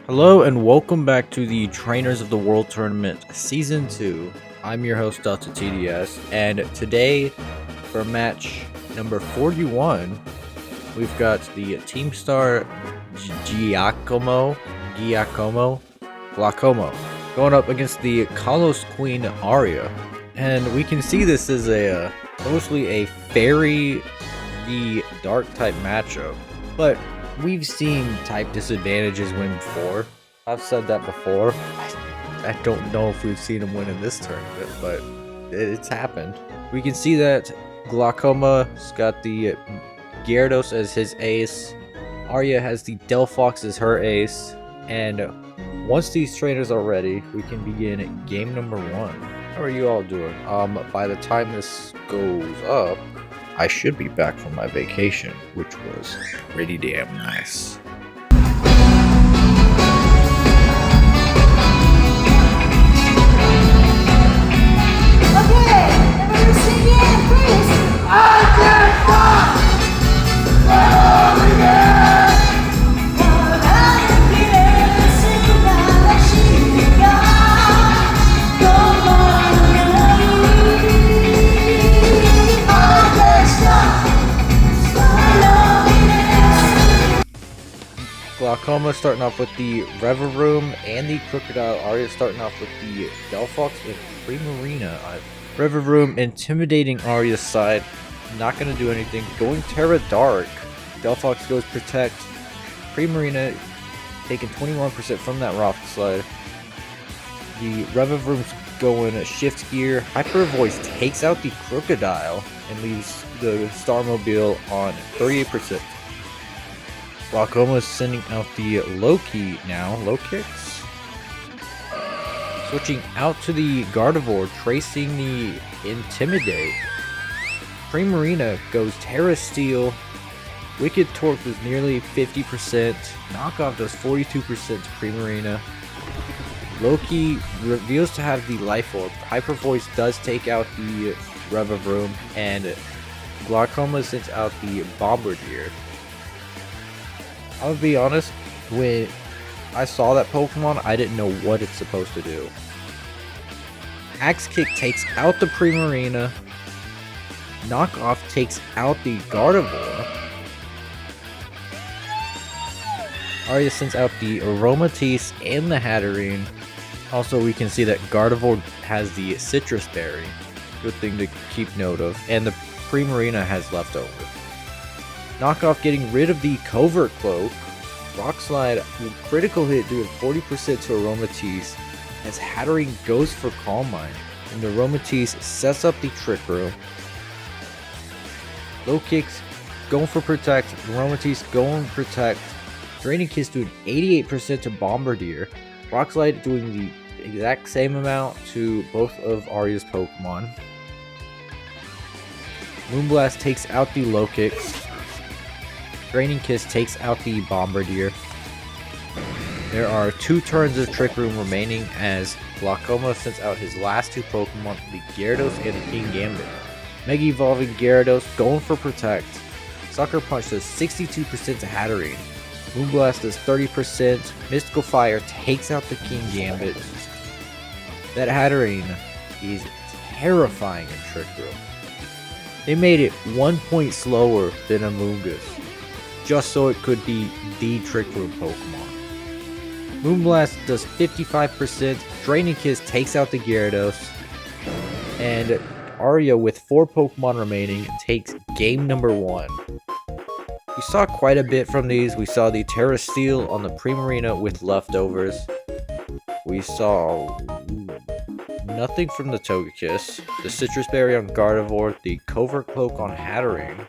Hello and welcome back to the Trainers of the World Tournament Season 2. I'm your host DeltaTDS, and today for match number 41, we've got the Team Star Giacomo going up against the Kalos Queen Aria. And we can see this is mostly a fairy v dark type matchup, but we've seen type disadvantages win before. I've said that before. I don't know if we've seen him win in this tournament, but it's happened. We can see that Giacomo's got the Gyarados as his ace. Aria has the Delphox as her ace. And once these trainers are ready, we can begin game number 1. How are you all doing? By the time this goes up, I should be back from my vacation, which was pretty damn nice. Okay, everybody sing in, please. I can't stop. Giacomo starting off with the Reveroom and the Crocodile. Aria starting off with the Delphox and Primarina. Reveroom intimidating Aria's side. Not going to do anything. Going Terra Dark. Delphox goes Protect. Primarina taking 21% from that Rock Slide. The Reveroom's going Shift Gear. Hyper Voice takes out the Crocodile and leaves the Starmobile on 38%. Giacomo is sending out the Loki now. Low kicks. Switching out to the Gardevoir, tracing the Intimidate. Primarina goes Terra Steel. Wicked Torque does nearly 50%. Knockoff does 42% to Primarina. Loki reveals to have the Life Orb. Hyper Voice does take out the Reveroom. And Giacomo sends out the Bombardier. I'll be honest, when I saw that Pokemon, I didn't know what it's supposed to do. Axe Kick takes out the Primarina. Knockoff takes out the Gardevoir. Aria sends out the Aromatisse and the Hatterene. Also, we can see that Gardevoir has the Citrus Berry. Good thing to keep note of. And the Primarina has Leftover. Knockoff getting rid of the Covert Cloak. Rock Slide with critical hit doing 40% to Aromatisse as Hatterene goes for Calm Mind. And the Aromatisse sets up the Trick Room. Low Kicks going for Protect. Aromatisse going Protect. Draining Kiss doing 88% to Bombardier. Rock Slide doing the exact same amount to both of Aria's Pokemon. Moonblast takes out the Low Kicks. Draining Kiss takes out the Bombardier. There are 2 turns of Trick Room remaining as Giacomo sends out his last 2 Pokemon, the Gyarados and the King Gambit. Mega Evolving Gyarados going for Protect. Sucker Punch does 62% to Hatterene. Moonblast does 30%. Mystical Fire takes out the King Gambit. That Hatterene is terrifying in Trick Room. They made it 1 point slower than a Moongus, just so it could be the Trick Room Pokemon. Moonblast does 55%, Draining Kiss takes out the Gyarados, and Aria with 4 Pokemon remaining takes game number 1. We saw quite a bit from these. We saw the Terra Steel on the Primarina with Leftovers. We saw nothing from the Togekiss, the Citrus Berry on Gardevoir, the Covert Cloak on Hatterene.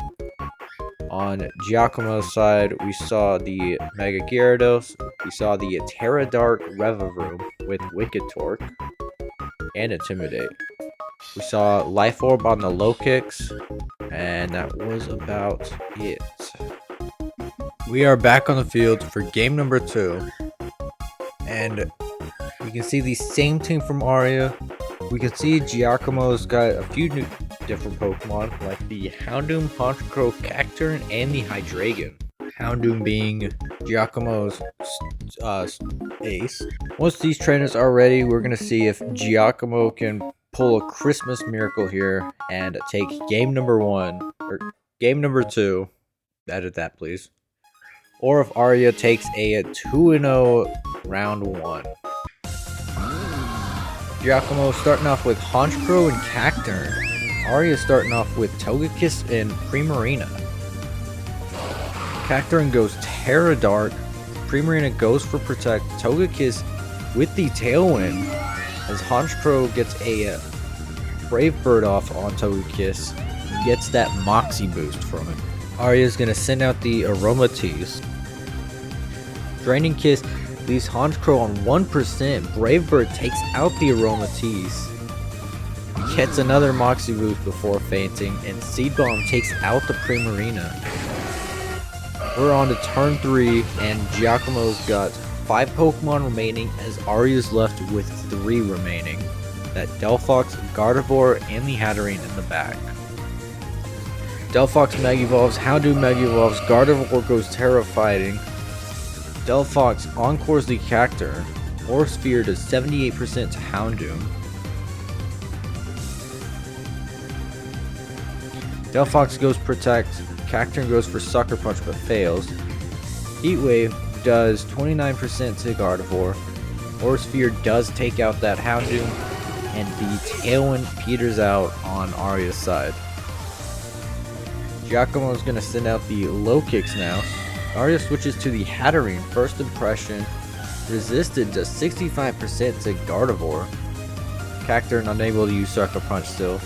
On Giacomo's side, we saw the Mega Gyarados, we saw the Terra Dark Reveroom with Wicked Torque and Intimidate. We saw Life Orb on the Low Kicks, and that was about it. We are back on the field for game number 2, and we can see the same team from Aria. We can see Giacomo's got a few new different Pokemon, like the Houndoom, Honchkrow, Cacturne, and the Hydreigon. Houndoom being Giacomo's ace. Once these trainers are ready, we're going to see if Giacomo can pull a Christmas miracle here and take game number 1, or game number 2, edit that please, or if Aria takes a 2-0 round 1. Giacomo starting off with Honchkrow and Cacturn. Aria starting off with Togekiss and Primarina. Cacturn goes Terra Dark. Primarina goes for Protect. Togekiss with the Tailwind, as Honchkrow gets a Brave Bird off on Togekiss. Gets that Moxie boost from it. Aria's gonna send out the Aromatisse. Draining Kiss leaves Honchkrow on 1%. Brave Bird takes out the Aromatisse. Gets another Moxie boost before fainting, and Seed Bomb takes out the Primarina. We're on to turn 3, and Giacomo's got 5 Pokemon remaining, as Aria's left with 3 remaining. That Delphox, Gardevoir, and the Hatterene in the back. Delphox Mega Evolves, Houndoom Mega Evolves, Gardevoir goes Terra Fighting. Delphox Encores the Cacturn. Aura Sphere does 78% to Houndoom. Delphox goes Protect. Cacturn goes for Sucker Punch but fails. Heat Wave does 29% to Gardevoir. Aura Sphere does take out that Houndoom, and the Tailwind peters out on Aria's side. Giacomo is going to send out the Low Kicks now. Aria switches to the Hatterene. First Impression resisted does 65% to Gardevoir. Cacturn unable to use Sucker Punch still.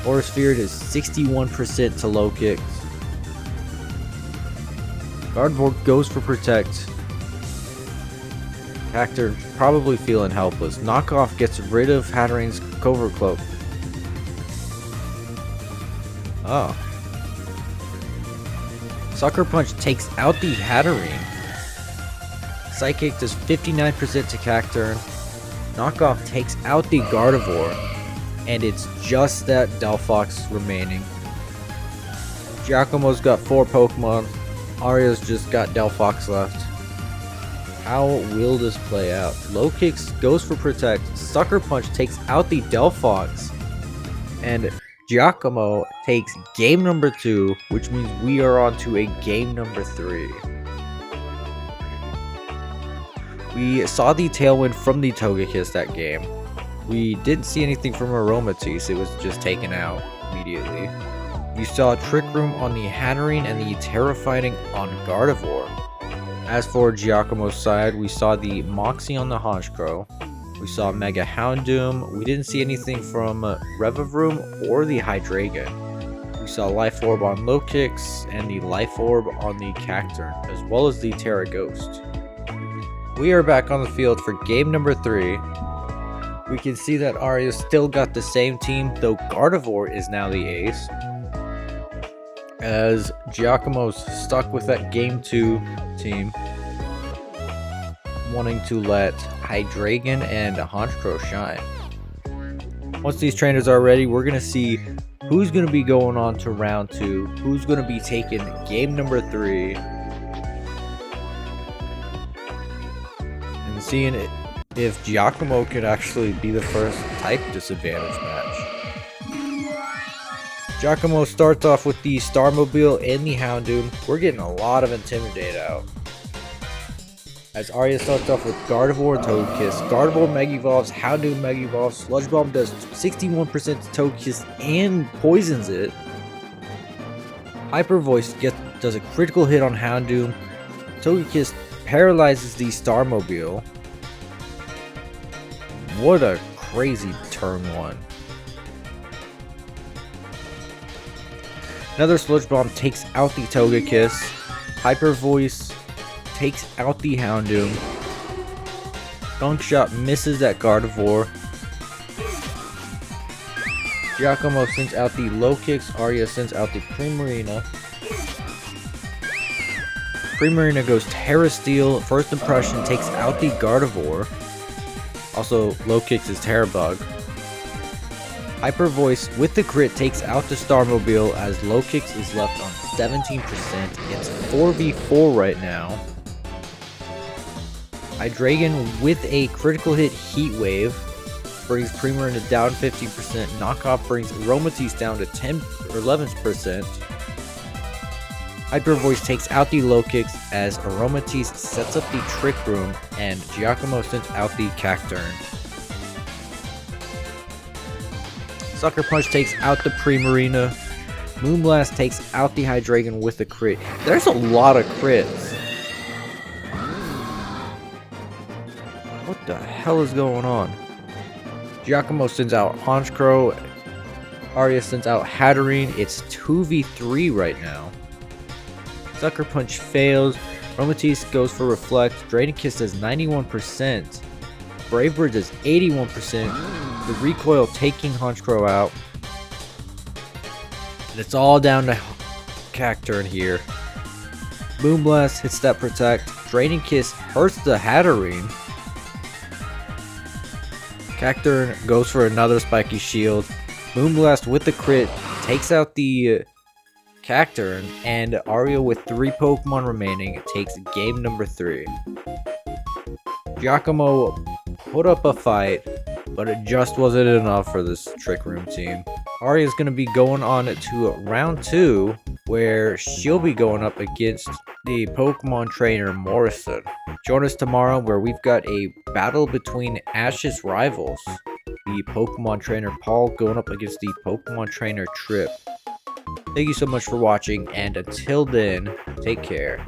Aura Sphere does 61% to Low Kicks. Gardevoir goes for Protect. Cacturn probably feeling helpless. Knockoff gets rid of Hatterene's Covert Cloak. Oh. Sucker Punch takes out the Hatterene. Psychic does 59% to Cacturn. Knockoff takes out the Gardevoir. And it's just that Delphox remaining. Giacomo's got 4 Pokemon. Aria's just got Delphox left. How will this play out? Low Kicks goes for Protect. Sucker Punch takes out the Delphox. And Giacomo takes game number 2, which means we are on to a game number 3. We saw the Tailwind from the Togekiss that game. We didn't see anything from Aromatisse, it was just taken out immediately. You saw Trick Room on the Hatterene and the Terra Fighting on Gardevoir. As for Giacomo's side, we saw the Moxie on the Honchkrow. We saw Mega Houndoom. We didn't see anything from Revavroom or the Hydreigon. We saw Life Orb on Low Kicks and the Life Orb on the Cacturn, as well as the Terra Ghost. We are back on the field for game number 3. We can see that Aria still got the same team, though Gardevoir is now the ace. As Giacomo's stuck with that game 2 team, wanting to let Hydreigon and Honchkrow shine. Once these trainers are ready, we're going to see who's going to be going on to round 2, who's going to be taking game number 3, and seeing if Giacomo could actually be the first type disadvantage match. Giacomo starts off with the Starmobile and the Houndoom. We're getting a lot of Intimidate out. As Aria starts off with Gardevoir and Togekiss. Gardevoir Mega Evolves, Houndoom Mega Evolves. Sludge Bomb does 61% to Togekiss and poisons it. Hyper Voice does a critical hit on Houndoom. Togekiss paralyzes the Starmobile. What a crazy turn 1. Another Sludge Bomb takes out the Togekiss. Hyper Voice takes out the Houndoom. Gunk Shot misses that Gardevoir. Giacomo sends out the Low Kicks. Aria sends out the Primarina. Primarina goes Terra Steel. First Impression takes out the Gardevoir. Also, Low Kicks is Terra Bug. Hyper Voice with the crit takes out the Starmobile, as Low Kicks is left on 17%. It's 4v4 right now. Hydreigon with a critical hit Heat Wave brings Primarina down 50%. Knockoff brings Aromatisse down to 10 or 11%. Hyper Voice takes out the low kicks as Aromatisse sets up the Trick Room and Giacomo sends out the Cacturn. Sucker Punch takes out the Primarina. Moonblast takes out the Hydreigon with a crit. There's a lot of crits. What the hell is going on? Giacomo sends out Honchkrow. Aria sends out Hatterene. It's 2v3 right now. Sucker Punch fails. Aromatisse goes for Reflect. Draining Kiss does 91%. Brave Bird does 81%. The Recoil taking Honchkrow out. And it's all down to Cacturn here. Moonblast hits that Protect. Draining Kiss hurts the Hatterene. Cacturn goes for another Spiky Shield. Moonblast with the crit takes out the Cacturn, and Aria with 3 Pokemon remaining takes game number 3. Giacomo put up a fight, but it just wasn't enough for this Trick Room team. Aria is going to be going on to round 2, where she'll be going up against the Pokemon trainer Morrison. Join us tomorrow where we've got a battle between Ash's rivals. The Pokemon trainer Paul going up against the Pokemon trainer Trip. Thank you so much for watching, and until then, take care.